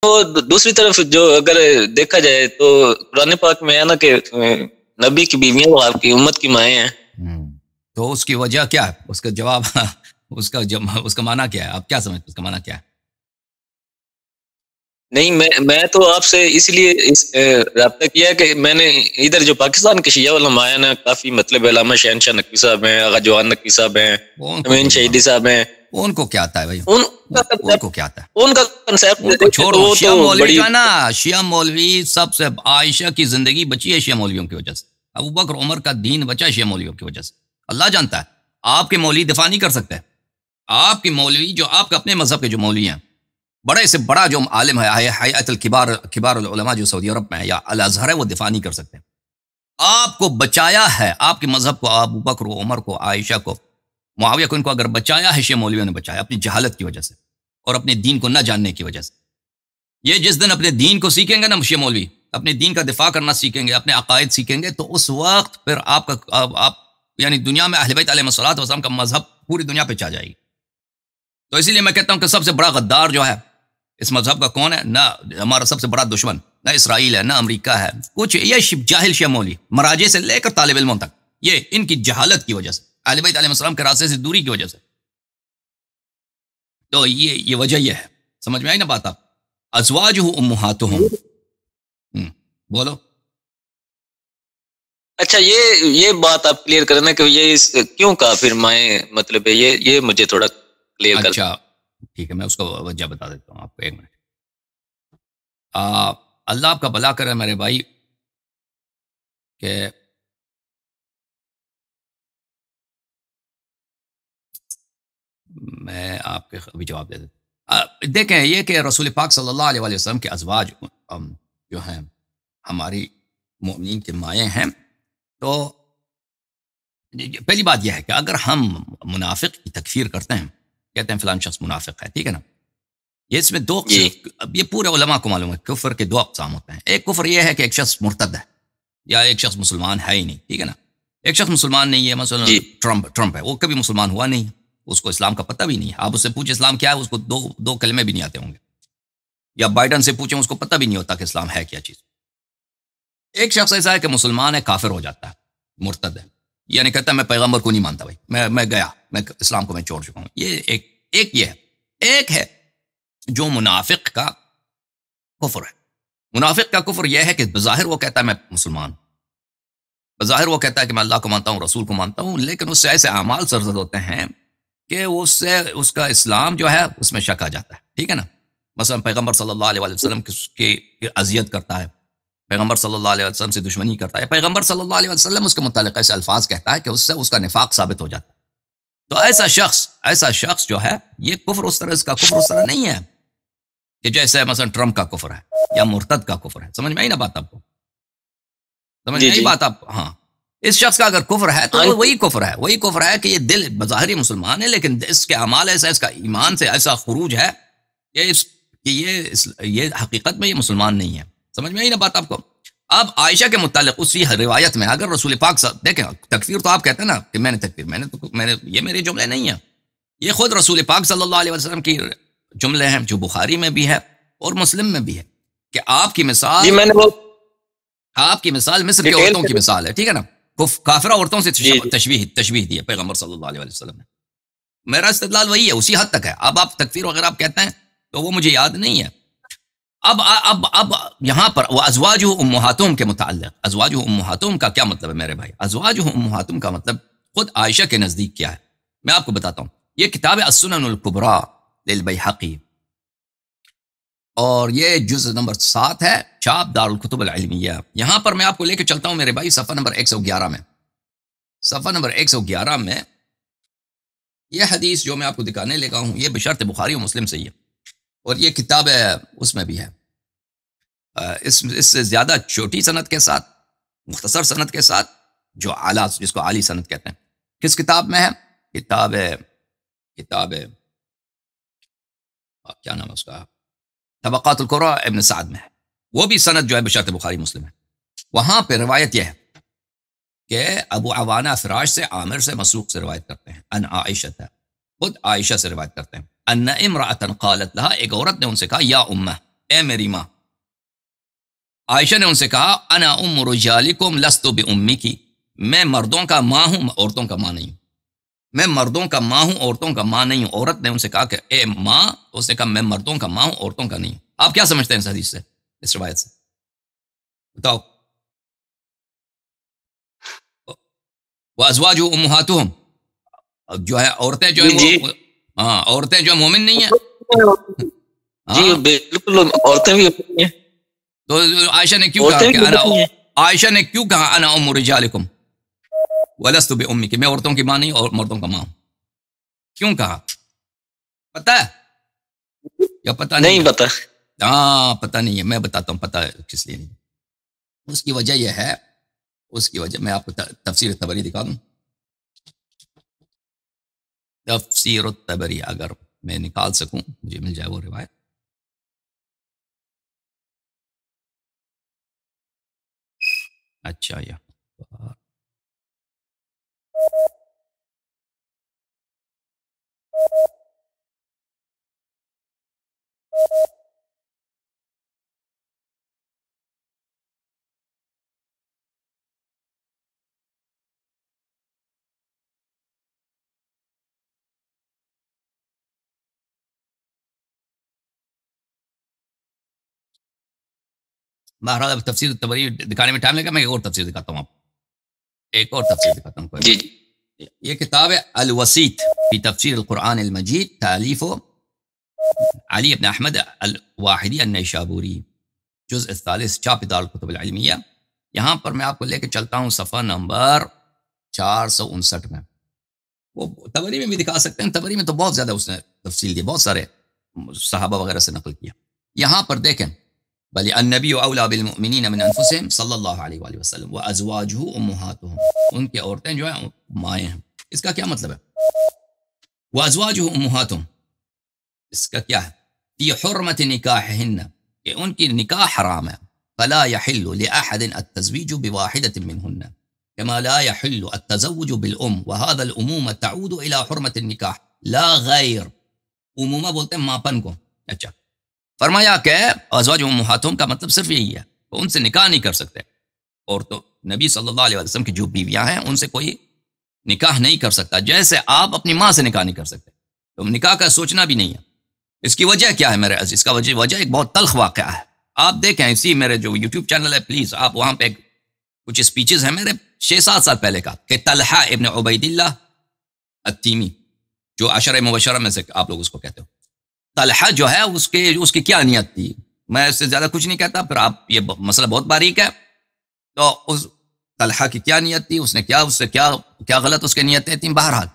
وہ دوسری طرف جو اگر دیکھا جائے تو قرآن پاک میں ہے نا کہ نبی کی بیویاں وہ آپ کی امت کی مائیں ہیں. تو اس کی وجہ کیا ہے؟ اس کا جواب اس کا معنی کیا ہے؟ آپ کیا سمجھتے اس کا معنی کیا ہے؟ نہیں میں تو آپ سے اس لیے رابطہ کیا کہ میں نے ادھر جو پاکستان کے شیعہ علماء ہیں نا کافی مطلب علامہ شہنشاہ نقوی صاحب ہیں، آغا جوان نقوی صاحب ہیں، امین شہیدی صاحب ہیں. ان کو کیا آتا ہے بھائی؟ ان کو کیا آتا ہے؟ ان کا کنسیپٹ چھوڑو. شیعہ مولوی جو ہے نا، شیعہ مولوی سب سے عائشہ کی زندگی بچی ہے شیعہ مولویوں کی وجہ سے، ابو بکر عمر کا دین بچا شیعہ مولویوں کی وجہ سے. اللہ جانتا ہے آپ کے مولوی دفاع نہیں کر سکتے. آپ کے مولوی جو آپ کے اپنے مذہب کے جو مولوی ہیں، بڑے سے بڑا جو عالم ہے حیات کبار العلماء جو سعودی عرب میں ہے یا الازہر ہے، وہ دفاع نہیں کر سکتے. آپ کو بچایا ہے، آپ کے مذہب کو، ابو بکر و عمر کو، عائشہ کو، معاویہ کو، ان کو اگر بچایا ہے شیعہ مولویوں نے بچایا اپنی جہالت کی وجہ سے اور اپنے دین کو نہ جاننے کی وجہ سے. یہ جس دن اپنے دین کو سیکھیں گے نا شیعہ مولوی، اپنے دین کا دفاع کرنا سیکھیں گے، اپنے عقائد سیکھیں گے، تو اس وقت پھر آپ یعنی دنیا میں اہل بیت علیہ الصلوۃ والسلام کا مذہب پوری دنیا پہ چھا جائے گی. تو اسی لیے میں کہتا ہوں کہ سب سے بڑا غدار جو ہے اس مذہب کا کون ہے؟ نہ ہمارا سب سے بڑا دشمن نہ اسرائیل ہے، نہ امریکہ ہے، کچھ یہ جاہل شیعہ مولوی مراجع سے لے کر طالب علموں تک، یہ ان کی جہالت کی وجہ سے، اہل بیت علیہ السلام کے راستے سے دوری کی وجہ سے. تو یہ وجہ یہ ہے. سمجھ میں آئی نا بات؟ آپ ازواجہ امہاتہم بولو. اچھا یہ بات آپ کلیئر کرنا کہ یہ کیوں کہا پھر مائیں، مطلب ہے یہ مجھے تھوڑا کلیئر کر. اچھا ٹھیک ہے، میں اس کو وجہ بتا دیتا ہوں آپ کو. ایک منٹ. اللہ آپ کا بھلا کرے میرے بھائی کہ میں آپ کے ابھی جواب دے دیتا ہوں. دیکھیں یہ کہ رسول پاک صلی اللہ علیہ وسلم کے ازواج جو ہیں ہماری مومنین کے مائیں ہیں. تو پہلی بات یہ ہے کہ اگر ہم منافق کی تکفیر کرتے ہیں، کہتے ہیں فلان شخص منافق ہے، ٹھیک ہے نا، یہ اس میں دو یہ پورے علماء کو معلوم ہے کفر کے دو اقسام ہوتے ہیں. ایک کفر یہ ہے کہ ایک شخص مرتد ہے یا ایک شخص مسلمان ہے ہی نہیں، ٹھیک ہے نا. ایک شخص مسلمان نہیں ہے، مثلا ٹرمپ ہے، وہ کبھی مسلمان ہوا نہیں، اس کو اسلام کا پتہ بھی نہیں ہے. آپ اس سے پوچھیں اسلام کیا ہے، اس کو دو کلمے بھی نہیں آتے ہوں گے. یا بائیڈن سے پوچھیں، اس کو پتہ بھی نہیں ہوتا کہ اسلام ہے کیا چیز. ایک شخص ایسا ہے کہ مسلمان ہے، کافر ہو جاتا ہے، مرتد ہے، یعنی کہتا ہے میں پیغمبر کو نہیں مانتا بھائی، میں گیا، میں اسلام کو میں چھوڑ چکا ہوں. یہ ایک یہ ہے. ایک ہے جو منافق کا کفر ہے. منافق کا کفر یہ ہے کہ بظاہر وہ کہتا ہے میں مسلمان، بظاہر وہ کہتا ہے کہ میں اللہ کو مانتا ہوں، رسول کو مانتا ہوں، لیکن اس سے ایسے اعمال سرزد ہوتے ہیں کہ اس کا اسلام جو ہے اس میں شک آ جاتا ہے، ٹھیک ہے نا. مثلا پیغمبر صلی اللہ علیہ وسلم کی اذیت کرتا ہے، پیغمبر صلی اللہ علیہ وسلم سے دشمنی کرتا ہے، پیغمبر صلی اللہ علیہ وسلم اس کے متعلق ایسے الفاظ کہتا ہے کہ اس سے اس کا نفاق ثابت ہو جاتا ہے. تو ایسا شخص جو ہے یہ کفر اس طرح نہیں ہے کہ جیسے مثلا ٹرمپ کا کفر ہے یا مرتد کا کفر ہے. سمجھ میں آئی نا بات آپ کو؟ سمجھ میں آئی بات آپ؟ ہاں. اس شخص کا اگر کفر ہے تو وہی کفر ہے کہ یہ دل بظاہر مسلمان ہے، لیکن اس کے اعمال ایسا، اس کا ایمان سے ایسا خروج ہے کہ یہ حقیقت میں یہ مسلمان نہیں ہے. سمجھ میں آئی نا بات آپ کو؟ اب عائشہ کے متعلق اسی روایت میں اگر رسول پاک دیکھیں، تکفیر تو آپ کہتے ہیں نا کہ میں نے تکفیر، یہ میرے جملے نہیں ہیں، یہ خود رسول پاک صلی اللہ علیہ وسلم کی جملے ہیں جو بخاری میں بھی ہے اور مسلم میں بھی ہے کہ آپ کی مثال مصر کی عورتوں کی مثال ہے، ٹھیک ہے نا. کافرہ عورتوں سے تشبیہ دی ہے پیغمبر صلی اللہ علیہ وسلم نے. میرا استدلال وہی ہے، اسی حد تک ہے. اب آپ تکفیر وغیرہ آپ کہتے ہیں تو وہ مجھے یاد نہیں ہے. اب یہاں پر ازواج امہاتہم کے متعلق، ازواج امہاتہم کا کیا مطلب ہے میرے بھائی؟ ازواج امہاتہم کا مطلب خود عائشہ کے نزدیک کیا ہے میں آپ کو بتاتا ہوں. یہ کتاب السنن الکبریٰ للبیہقی اور یہ جزء نمبر 7 ہے، چھاپ دارالکتب العلمیہ. یہاں پر میں آپ کو لے کے چلتا ہوں میرے بھائی صفحہ نمبر 111 میں. صفحہ نمبر 111 میں یہ حدیث جو میں آپ کو دکھانے لگا ہوں یہ بشرط بخاری و مسلم سے ہی ہے، اور یہ کتاب اس میں بھی ہے اس سے زیادہ چھوٹی سند کے ساتھ، مختصر سند کے ساتھ، جو اعلیٰ جس کو عالی سند کہتے ہیں. کس کتاب میں ہے؟ کتاب کیا نام ہے اس کا؟ طبقات القرا ابن سعد میں ہے. وہ بھی سند جو ہے بشرط بخاری مسلم ہے. وہاں پہ روایت یہ ہے کہ ابو عوانہ فراش سے، عامر سے، مسروق سے روایت کرتے ہیں، ان عائشہ، خود عائشہ سے روایت کرتے ہیں، ان امرأة قالت لها، ایک عورت نے ان سے کہا یا امہ، اے میری ماں. عائشہ نے ان سے کہا انا ام رجالکم لست بامکی، میں مردوں کا ماں ہوں، عورتوں کا ماں نہیں ہوں. میں مردوں کا ماں ہوں، عورتوں کا ماں نہیں ہوں. عورت نے ان سے کہا کہ اے ماں، اس نے کہا میں مردوں کا ماں ہوں، عورتوں کا نہیں ہوں. آپ کیا سمجھتے ہیں اس حدیث سے، اس روایت سے؟ بتاؤ. وازواج امہاتہم، جو ہے عورتیں جو جی ہیں جی وہ، ہاں عورتیں جو مومن نہیں ہیں. جی ہاں بالکل، عورتیں بھی ہوتی ہیں، تو عائشہ نے کیوں کہا عورتیں کہ بھی انا، ہوتی ہیں. عائشہ نے کیوں کہا انا ام رجالکم ولست بامک، میں عورتوں کی ماں نہیں اور مردوں کا ماں ہوں؟ کیوں کہا؟ پتہ ہے یا پتہ نہیں نہیں ہے؟ پتا. ہاں پتہ نہیں ہے، میں بتاتا ہوں پتہ کس لیے نہیں. اس کی وجہ یہ ہے، اس کی وجہ میں آپ کو تفسیر طبری دکھا دوں. تفسیر الطبری اگر میں نکال سکوں، مجھے مل جائے وہ روایت. اچھا یہ بہرحال اب تفسیر طبری دکھانے میں ٹائم لگا، میں ایک اور تفسیر دکھاتا ہوں آپ کو. ایک اور تفسیر دکھاتا ہوں، کوئی جی بات جی نہیں. یہ کتاب ہے الوسیط فی تفسیر القرآن المجید، تالیف علی بن احمد الواحدی النیشابوری، جزء الثالث، چاپ دار الکتب العلمیہ. یہاں پر میں آپ کو لے کے چلتا ہوں صفحہ نمبر 459 میں. وہ طبری میں بھی دکھا سکتے ہیں، طبری میں تو بہت زیادہ اس نے تفصیل دی، بہت سارے صحابہ وغیرہ سے نقل کیا. یہاں پر دیکھیں بل النبی اولا بالمؤمنین من انفسهم صلی اللہ علیہ وآلہ وسلم وازواجہ امہاتہم، ان کی عورتیں جو ہیں مائیں ہیں. اس کا کیا مطلب ہے؟ وازواجہ امہاتہم، اس کا کیا ہے؟ فی حرمت نکاحہن، کہ ان کی نکاح حرام ہے. فلا يحل لأحد التزویج بواحدة منہن كما لا يحل التزوج بالام، وهذا الامومة تعود الى حرمت النکاح لا غیر. امومہ بولتے ہیں ماپن کو. اچھا، فرمایا کہ ازواج امہاتہم کا مطلب صرف یہی ہے کہ ان سے نکاح نہیں کر سکتے. اور تو نبی صلی اللہ علیہ وسلم کی جو بیویاں ہیں ان سے کوئی نکاح نہیں کر سکتا، جیسے آپ اپنی ماں سے نکاح نہیں کر سکتے. تو نکاح کا سوچنا بھی نہیں ہے. اس کی وجہ کیا ہے میرے عزیز؟ اس کا وجہ ایک بہت تلخ واقعہ ہے. آپ دیکھیں اسی میرے جو یوٹیوب چینل ہے، پلیز آپ وہاں پہ کچھ اسپیچز ہیں میرے 6-7 سال پہلے کا، کہ طلحہ ابن عبید اللہ التیمی، جو عشرہ مبشرہ میں سے آپ لوگ اس کو کہتے ہو. طلحہ جو ہے اس کی کیا نیت تھی، میں اس سے زیادہ کچھ نہیں کہتا، پھر آپ یہ مسئلہ بہت باریک ہے. تو اس طلحہ کی کیا نیت تھی، اس نے کیا، اس سے کیا غلط اس کی نیتیں تھیں. بہرحال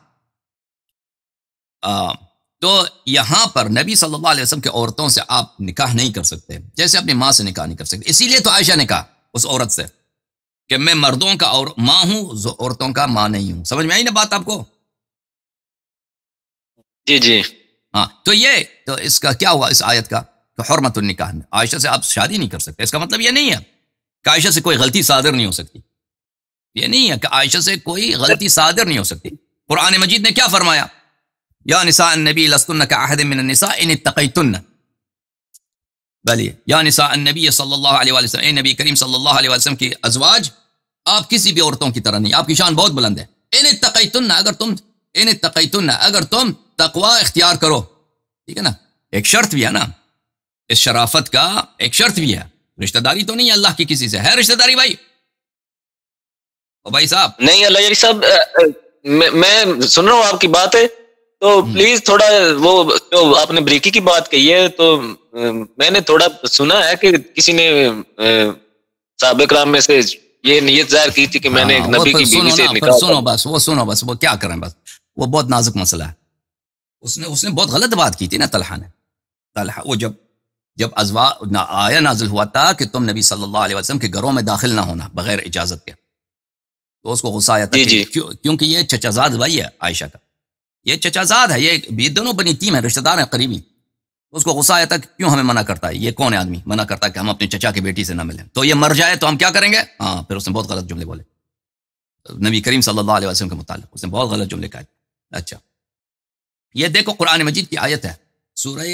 تو یہاں پر نبی صلی اللہ علیہ وسلم کے عورتوں سے آپ نکاح نہیں کر سکتے، جیسے اپنی ماں سے نکاح نہیں کر سکتے. اسی لیے تو عائشہ نے کہا اس عورت سے کہ میں مردوں کا اور ماں ہوں، عورتوں کا ماں نہیں ہوں. سمجھ میں آئی نا بات آپ کو؟ جی جی ہاں. تو اس کا کیا ہوا اس آیت کا؟ کہ حرمت النکاح، عائشہ سے آپ شادی نہیں کر سکتے. اس کا مطلب یہ نہیں ہے کہ عائشہ سے کوئی غلطی صادر نہیں ہو سکتی. یہ نہیں ہے کہ عائشہ سے کوئی غلطی صادر نہیں ہو سکتی. قرآن مجید نے کیا فرمایا؟ یا نساء النبی لستن کاحد من النساء ان اتقیتن. بلی یا نساء النبی صلی اللہ علیہ وسلم، اے نبی کریم صلی اللہ علیہ وسلم کی ازواج، آپ کسی بھی عورتوں کی طرح نہیں، آپ کی شان بہت بلند ہے. ان اتقیتن، اگر تم تقوی اختیار کرو. ٹھیک ہے نا؟ ایک شرط بھی ہے نا، اس شرافت کا ایک شرط بھی ہے. رشتہ داری تو نہیں ہے اللہ کی کسی سے، ہے رشتہ داری بھائی؟ او بھائی صاحب نہیں. اللہ یاری صاحب، میں سن رہا ہوں آپ کی بات ہے، تو پلیز تھوڑا وہ جو آپ نے بریکی کی بات کہی ہے، تو میں نے تھوڑا سنا ہے کہ کسی نے صحابہ کرام میں سے یہ نیت ظاہر کی تھی کہ میں نے ایک نبی کی بیوی سے نکاح. سنو بس وہ کیا کریں، بس وہ بہت نازک مسئلہ ہے. اس نے بہت غلط بات کی تھی نا طلحہ نے. طلحہ وہ جب آیا نازل ہوا تھا کہ تم نبی صلی اللہ علیہ وسلم کے گھروں میں داخل نہ ہونا بغیر اجازت کے، تو اس کو غصہ آیا تھا جی کیونکہ یہ چچا زاد بھائی ہے عائشہ کا، یہ چچا زاد ہے، یہ دونوں بنی تیم ہے، رشتہ دار ہیں قریبی. اس کو غصہ آیا تھا کہ کیوں ہمیں منع کرتا ہے، یہ کون ہے آدمی منع کرتا ہے کہ ہم اپنے چچا کی بیٹی سے نہ ملیں، تو یہ مر جائے تو ہم کیا کریں گے. ہاں پھر اس نے بہت غلط جملے بولے نبی کریم صلی اللہ علیہ وسلم کے متعلق، اس نے بہت غلط جملے کہے. اچھا یہ دیکھو قرآن مجید کی آیت ہے، سورہ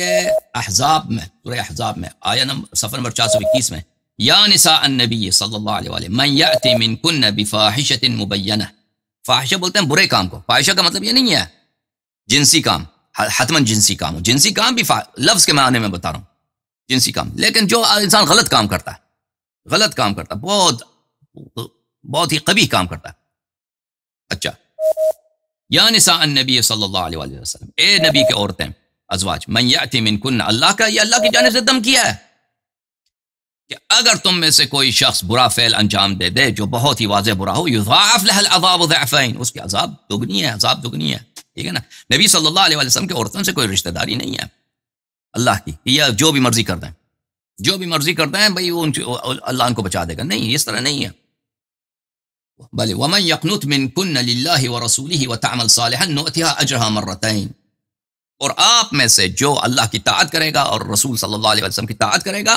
احزاب میں آیا نمبر صفحہ نمبر 421 میں، یا نساء النبی صلی اللہ علیہ وآلہ من یأتی منکن بفاحشۃ مبینہ. فاحشہ بولتے ہیں برے کام کو. فاحشہ کا مطلب یہ نہیں ہے جنسی کام، حتماً جنسی کام ہو. جنسی کام بھی لفظ کے معنی میں بتا رہا ہوں، جنسی کام. لیکن جو انسان غلط کام کرتا ہے، بہت ہی قبیح کام کرتا ہے. اچھا، یا نساء النبی صلی اللہ علیہ وآلہ وسلم، اے نبی کے عورتیں، ازواج، من یأتی منکن، اللہ کا، یہ اللہ کی جانب سے دم کیا ہے کہ اگر تم میں سے کوئی شخص برا فعل انجام دے دے جو بہت ہی واضح برا ہو، یضاعف لها العذاب ضعفین، اس کی عذاب دگنی ہے. ٹھیک ہے نا. نبی صلی اللہ علیہ وسلم کے عورتوں سے کوئی رشتہ داری نہیں ہے اللہ کی، یا جو بھی مرضی کر دیں بھئی اللہ ان کو بچا دے گا. نہیں، اس طرح نہیں ہے. بل ومن يقنت منكن لله ورسوله وتعمل صالحا نؤتها اجرها مرتين، اور آپ میں سے جو اللہ کی طاعت کرے گا اور رسول صلی اللہ علیہ وسلم کی طاعت کرے گا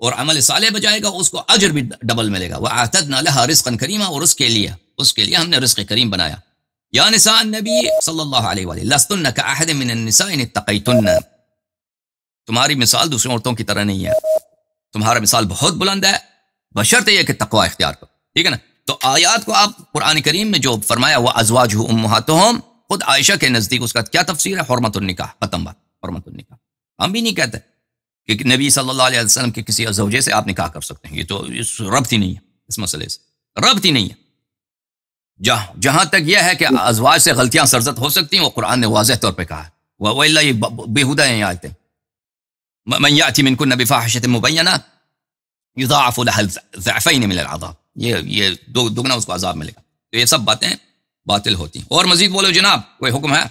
اور عمل صالح بجائے گا، اس کو اجر بھی ڈبل ملے گا. وَأَعْتَدْنَا لَهَا رِزْقًا كَرِيمًا، اور اس کے لیے ہم نے رزق کریم بنایا. یا نساء النبی صلی اللہ علیہ وآلہ لستن كأحد من النساء ان اتقیتن، تمہاری مثال دوسری عورتوں کی طرح نہیں ہے، تمہارا مثال بہت بلند ہے، بشرط یہ کہ تقوی اختیار کرو. ٹھیک ہے نا. تو آیات کو آپ قرآن کریم میں جو فرمایا وَأَزْوَاجُهُ أُمَّهَاتُهُمْ، خود عائشہ کے نزدیک اس کا کیا تفسیر ہے؟ حرمت النکاح. ختم بات، حرمت النکاح. ہم بھی نہیں کہتے کہ نبی صلی اللہ علیہ وسلم کے کسی زوجے سے آپ نکاح کر سکتے ہیں، یہ تو ربط ہی نہیں ہے اس مسئلے سے، ربط ہی نہیں ہے. جہاں تک یہ ہے کہ ازواج سے غلطیاں سرزد ہو سکتی ہیں، وہ قرآن نے واضح طور پہ کہا ہے. وَإِلَّا یہ بیہودہ ہیں یہ آیتیں. مَن یأتی منکن بفاحشۃ مبینہ یضاعف لها الضعفین من العذاب، یہ دگنا اس کو عذاب ملے گا. تو یہ سب باتیں باطل ہوتی ہیں. اور مزید بولو جناب، کوئی حکم ہے؟